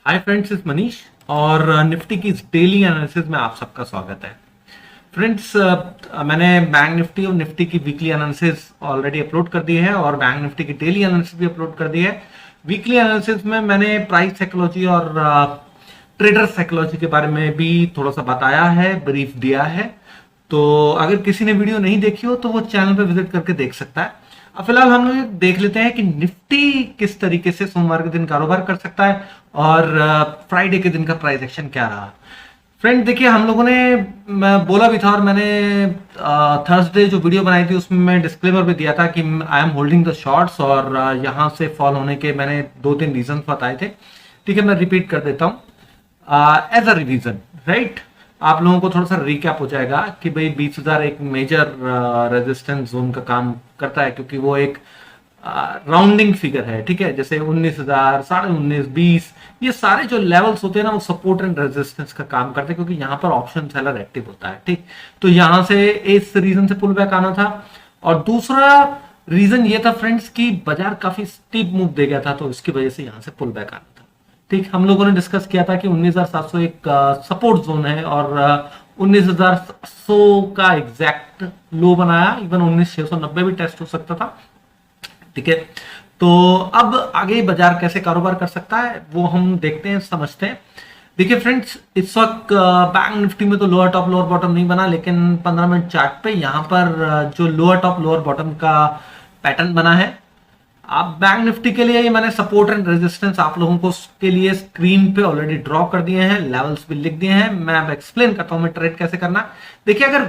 Hi friends, इस मनीष और Nifty की डेली एनालिसिस में आप सबका स्वागत है। फ्रेंड्स, मैंने बैंक निफ्टी और निफ्टी की वीकली एनालिसिस ऑलरेडी अपलोड कर दी है और बैंक निफ्टी की डेली एनालिसिस भी अपलोड कर दी है। वीकली एनालिसिस में मैंने प्राइस साइकोलॉजी और ट्रेडर साइकोलॉजी के बारे में भी थोड़ा सा बताया है, ब्रीफ दिया है। तो अगर किसी ने वीडियो नहीं देखी हो तो वो चैनल पे विजिट करके देख सकता है। अब फिलहाल हम लोग देख लेते हैं कि निफ्टी किस तरीके से सोमवार के दिन कारोबार कर सकता है और फ्राइडे के दिन का प्राइस एक्शन क्या रहा। फ्रेंड देखिए, हम लोगों ने मैं बोला भी था और मैंने थर्सडे जो वीडियो बनाई थी उसमें मैं डिस्क्लेमर भी दिया था कि I am holding the shorts और यहां से फॉल होने के मैंने 2-3 रीजन बताए थे। ठीक है, मैं रिपीट कर देता हूं एज अ रिवीजन, राइट। आप लोगों को थोड़ा सा रिकैप हो जाएगा कि भाई 20,000 एक मेजर रेजिस्टेंस जोन का काम करता है, क्योंकि वो एक राउंडिंग फिगर है। ठीक है, जैसे 19,000, 19,500, 20, ये सारे जो लेवल्स होते हैं ना, वो सपोर्ट एंड रेजिस्टेंस का काम करते हैं, क्योंकि यहाँ पर ऑप्शन सेलर एक्टिव होता है। ठीक, तो यहां से इस रीजन से पुल बैक आना था। और दूसरा रीजन ये था फ्रेंड्स कि बाजार काफी स्टीप मूव दे गया था, तो इसकी वजह से यहां से पुल बैक आना था। ठीक, हम लोगों ने डिस्कस किया था कि 19,700 एक सपोर्ट जोन है और 19,100 का एग्जैक्ट लो बनाया। इवन 19,690 भी टेस्ट हो सकता था। ठीक है, तो अब आगे बाजार कैसे कारोबार कर सकता है वो हम देखते हैं, समझते हैं। देखिए फ्रेंड्स, इस वक्त बैंक निफ्टी में तो लोअर टॉप लोअर बॉटम नहीं बना, लेकिन 15 मिनट चार्ट पे यहां पर जो लोअर टॉप लोअर बॉटम का पैटर्न बना है। आप बैंक निफ्टी के लिए ये मैंने सपोर्ट एंड रेजिस्टेंस आप लोगों को के लिए स्क्रीन पे ऑलरेडी ड्रॉ कर दिए हैं, लेवल्स भी लिख दिए हैं। मैं अब एक्सप्लेन करता हूं मैं ट्रेड कैसे करना। देखिए, अगर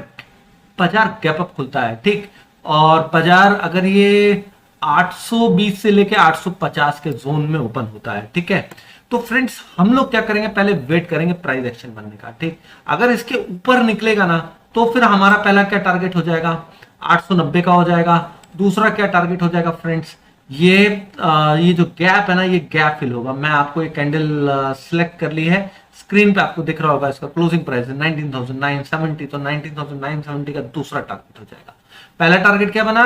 बाजार गैप अप खुलता है, ठीक, और बाजार अगर ये 820 से लेके 850 के जोन में ओपन होता है, ठीक है, तो फ्रेंड्स हम लोग क्या करेंगे, पहले वेट करेंगे प्राइस एक्शन बनने का। ठीक, अगर इसके ऊपर निकलेगा ना, तो फिर हमारा पहला क्या टारगेट हो जाएगा, 890 का हो जाएगा। दूसरा क्या टारगेट हो जाएगा फ्रेंड्स, ये जो गैप है ना, ये गैप फिल होगा। मैं आपको एक कैंडल सिलेक्ट कर ली है, स्क्रीन पे आपको दिख रहा होगा। इसका क्लोजिंग प्राइस है 19,970, तो 19,970 का दूसरा टारगेट हो जाएगा। पहला टारगेट क्या बना,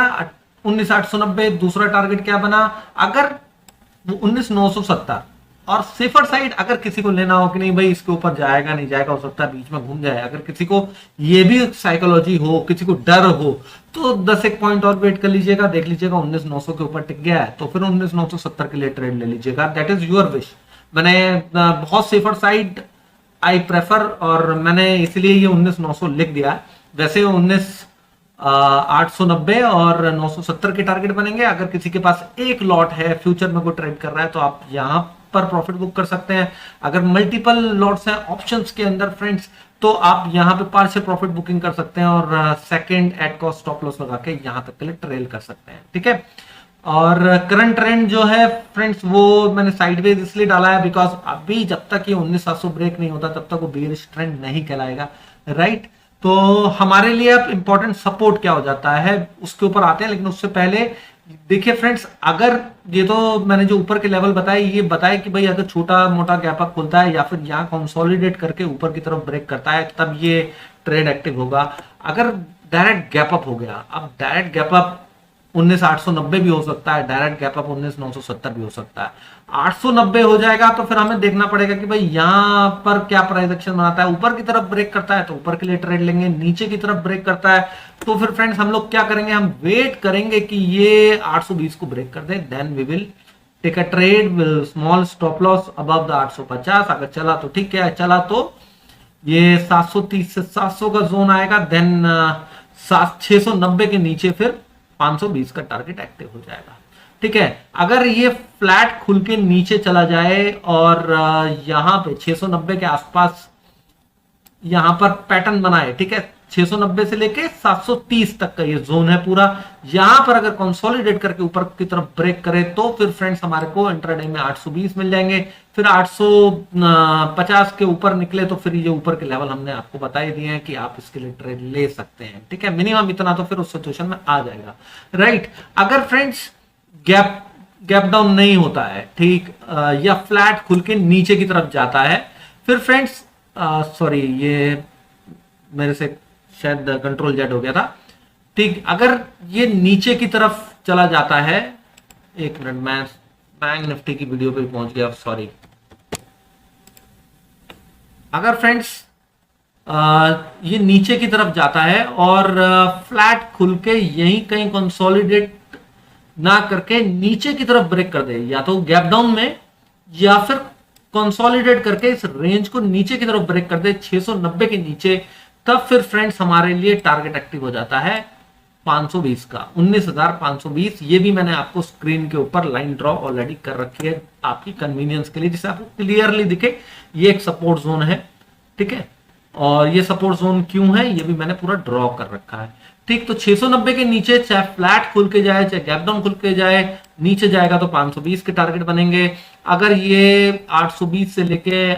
19,890। दूसरा टारगेट क्या बना, अगर वो 19,970, और सेफर साइड अगर किसी को लेना हो कि नहीं भाई इसके ऊपर जाएगा नहीं जाएगा, हो सकता है बीच में घूम जाए, अगर किसी को ये भी साइकोलॉजी हो, किसी को डर हो, तो 10 एक पॉइंट और वेट कर लीजिएगा, देख लीजिएगा 19,900 के ऊपर टिक गया है तो फिर 19,970 के लिए ट्रेड ले लीजिएगा। That is your wish. मैंने बहुत सेफर साइड आई प्रेफर, और मैंने इसलिए ये 19,900 लिख दिया। वैसे 890 और 970 के टारगेट बनेंगे। अगर किसी के पास एक लॉट है, फ्यूचर में कोई ट्रेड कर रहा है, तो आप यहां पर प्रॉफिट बुक कर सकते हैं। अगर मल्टीपल लॉट्स हैं ऑप्शंस के अंदर फ्रेंड्स, तो आप यहां पे पार्शियल प्रॉफिट बुकिंग कर सकते हैं और second at cost stop loss लगा के यहां तक के लिए ट्रेल कर सकते हैं। ठीक है, और करंट ट्रेंड जो है फ्रेंड्स, वो मैंने साइडवेज इसलिए डाला है बिकॉज अभी जब तक ये 19,700 ब्रेक नहीं होता तब तक वो बेयरिश ट्रेंड नहीं कहलाएगा, राइट। तो हमारे लिए अब इंपॉर्टेंट सपोर्ट क्या हो जाता है उसके ऊपर आते हैं, लेकिन उससे पहले देखिए फ्रेंड्स, अगर ये तो मैंने जो ऊपर के लेवल बताए, ये बताए कि भाई अगर छोटा मोटा गैप अप खुलता है या फिर यहाँ कंसोलिडेट करके ऊपर की तरफ ब्रेक करता है, तब ये ट्रेड एक्टिव होगा। अगर डायरेक्ट गैप अप हो गया, अब डायरेक्ट गैप अप 19,890 भी हो सकता है, डायरेक्ट गैप अप 19,970 भी हो सकता है। 890 हो जाएगा तो फिर हमें देखना पड़ेगा कि भाई यहां पर क्या प्राइस एक्शन बनाता है। ऊपर की तरफ ब्रेक करता है तो ऊपर के लिए ट्रेड लेंगे, नीचे की तरफ ब्रेक करता है तो फिर फ्रेंड्स हम लोग क्या करेंगे, हम वेट करेंगे कि ये 820 को ब्रेक कर दे, then we will take a trade will small stop loss above the 850। अगर चला तो ठीक है, चला तो ये 730 से 700 का जोन आएगा, देन 690 के नीचे फिर 520 का टारगेट एक्टिव हो जाएगा। ठीक है, अगर ये फ्लैट खुल के नीचे चला जाए और यहां पे 690 के आसपास यहां पर पैटर्न बनाए, ठीक है, 690 से लेके 730 तक का ये जोन है पूरा, यहां पर अगर कंसोलिडेट करके ऊपर की तरफ ब्रेक करे तो फिर फ्रेंड्स हमारे को इंट्राडे में 820 मिल जाएंगे। फिर 850 के ऊपर निकले तो फिर ये ऊपर के लेवल हमने आपको बता ही दिए हैं कि आप इसके लिए ट्रेड ले सकते हैं। ठीक है, मिनिमम इतना तो फिर उस सिचुएशन में आ जाएगा, राइट। अगर फ्रेंड्स गैप डाउन नहीं होता है, ठीक, या फ्लैट खुल के नीचे की तरफ जाता है, फिर फ्रेंड्स सॉरी, ये मेरे से शायद कंट्रोल जेड हो गया था। ठीक, अगर ये नीचे की तरफ चला जाता है, एक मिनट, मैं बैंक निफ्टी की वीडियो पे पहुंच गया, सॉरी। अगर फ्रेंड्स ये नीचे की तरफ जाता है और फ्लैट खुल के यहीं कहीं कंसोलिडेट ना करके नीचे की तरफ ब्रेक कर दे, या तो गैप डाउन में या फिर कंसोलिडेट करके इस रेंज को नीचे की तरफ ब्रेक कर दे 690 के नीचे, तब फिर फ्रेंड्स हमारे लिए टारगेट एक्टिव हो जाता है 520 का, 19,520। ये भी मैंने आपको स्क्रीन के ऊपर लाइन ड्रॉ ऑलरेडी कर रखी है आपकी कन्वीनियंस के लिए, जिससे आपको क्लियरली दिखे ये एक सपोर्ट जोन है, ठीक है। और ये सपोर्ट जोन क्यों है ये भी मैंने पूरा ड्रॉ कर रखा है, ठीक। तो 690 के नीचे चाहे फ्लैट खुल के जाए चाहे गैप डाउन खुल के जाए, नीचे जाएगा तो 520 के टारगेट बनेंगे। अगर ये 820 से लेके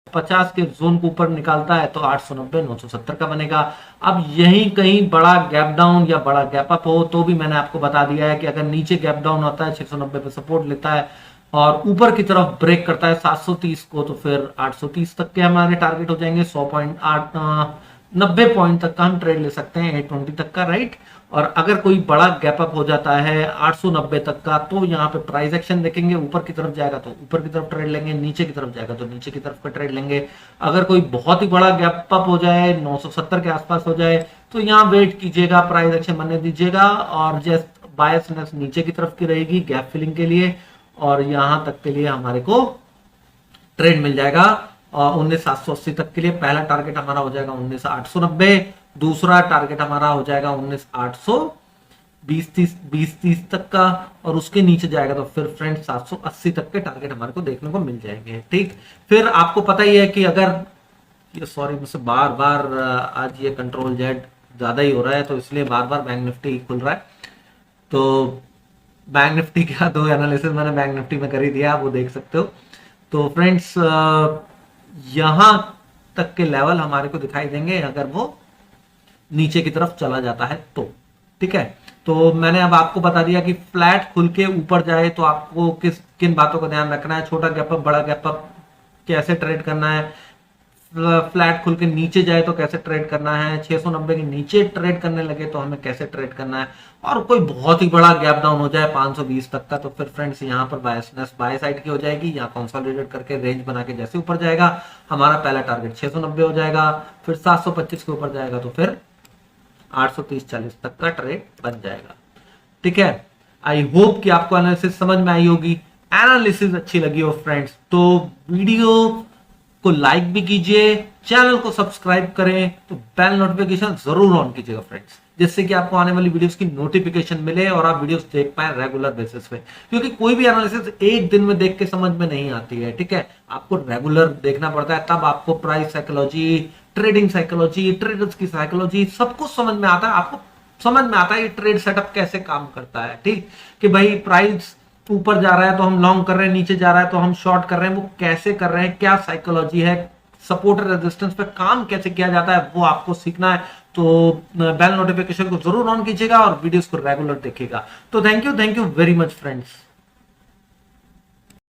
50 के जोन को ऊपर निकालता है तो 890 970 का बनेगा। अब यहीं कहीं बड़ा गैप डाउन या बड़ा गैप अप हो तो भी मैंने आपको बता दिया है कि अगर नीचे गैप डाउन होता है 690 पे सपोर्ट लेता है और ऊपर की तरफ ब्रेक करता है 730 को, तो फिर 830 तक के हमारे टारगेट हो जाएंगे। 90 पॉइंट तक का हम ट्रेड ले सकते हैं, 820 तक का, राइट। और अगर कोई बड़ा गैप अप हो जाता है 890 तक का, तो यहाँ पे प्राइस एक्शन देखेंगे, ऊपर की तरफ जाएगा तो ऊपर की तरफ ट्रेड लेंगे, नीचे की तरफ जाएगा तो नीचे की तरफ का ट्रेड लेंगे। अगर कोई बहुत ही बड़ा गैप अप हो जाए 970 के आसपास हो जाए तो यहाँ वेट कीजिएगा, प्राइस एक्शन बनने दीजिएगा, और जस्ट बायसनेस नीचे की तरफ की रहेगी गैप फिलिंग के लिए, और यहां तक के लिए हमारे को ट्रेड मिल जाएगा 19,780 तक के लिए। पहला टारगेट हमारा हो जाएगा 19,890, दूसरा टारगेट हमारा हो जाएगा 19,820 तक का, और उसके नीचे जाएगा तो फिर फ्रेंड्स 780 तक के टारगेट हमारे को देखने को मिल जाएंगे, ठीक। फिर आपको पता ही है कि अगर ये सॉरी मुझसे बार बार आज ये कंट्रोल जेड ज्यादा ही हो रहा है, तो इसलिए बार बार बैंक निफ्टी खुल रहा है। तो बैंक निफ्टी का 2 एनालिसिस मैंने बैंक निफ्टी में कर ही दिया, आप वो देख सकते हो। तो फ्रेंड्स यहां तक के लेवल हमारे को दिखाई देंगे अगर वो नीचे की तरफ चला जाता है तो, ठीक है। तो मैंने अब आपको बता दिया कि फ्लैट खुल के ऊपर जाए तो आपको किन बातों का ध्यान रखना है, छोटा गैप अप बड़ा गैप अप कैसे ट्रेड करना है, फ्लैट खुल के नीचे जाए तो कैसे ट्रेड करना है, 690 के नीचे ट्रेड करने लगे तो हमें कैसे ट्रेड करना है, और कोई बहुत ही बड़ा गैप डाउन हो जाए 520 तक का तो फिर फ्रेंड्स यहाँ पर बायसनेस बाय साइड की हो जाएगी। यहाँ कंसोलिडेट करके रेंज बना के जैसे ऊपर जाएगा हमारा पहला टारगेट 690 हो जाएगा, फिर 725 के ऊपर जाएगा तो फिर 830-40 तक का ट्रेड बन जाएगा, ठीक है। आई होप कि आपको एनालिसिस समझ में आई होगी, एनालिसिस अच्छी लगी हो फ्रेंड्स तो वीडियो को लाइक भी कीजिए, चैनल को सब्सक्राइब करें, तो बेल नोटिफिकेशन जरूर ऑन कीजिएगा फ्रेंड्स, जिससे कि आपको आने वाली वीडियोस की नोटिफिकेशन मिले और आप वीडियोस देख पाए रेगुलर बेसिस पे। क्योंकि कोई भी एनालिसिस एक दिन में देख के समझ में नहीं आती है, ठीक है। आपको रेगुलर देखना पड़ता है, तब आपको price psychology, trading psychology, traders की साइकोलॉजी सब कुछ समझ में आता है। आपको समझ में आता है ये ट्रेड सेटअप कैसे काम करता है, ठीक। कि भाई प्राइस ऊपर जा रहा है तो हम लॉन्ग कर रहे हैं, नीचे जा रहा है तो हम शॉर्ट कर रहे हैं, वो कैसे कर रहे हैं, क्या साइकोलॉजी है, सपोर्ट रेजिस्टेंस पे काम कैसे किया जाता है, वो आपको सीखना है। तो बेल नोटिफिकेशन को जरूर ऑन कीजिएगा और वीडियोस को रेगुलर देखिएगा। तो thank you very much friends.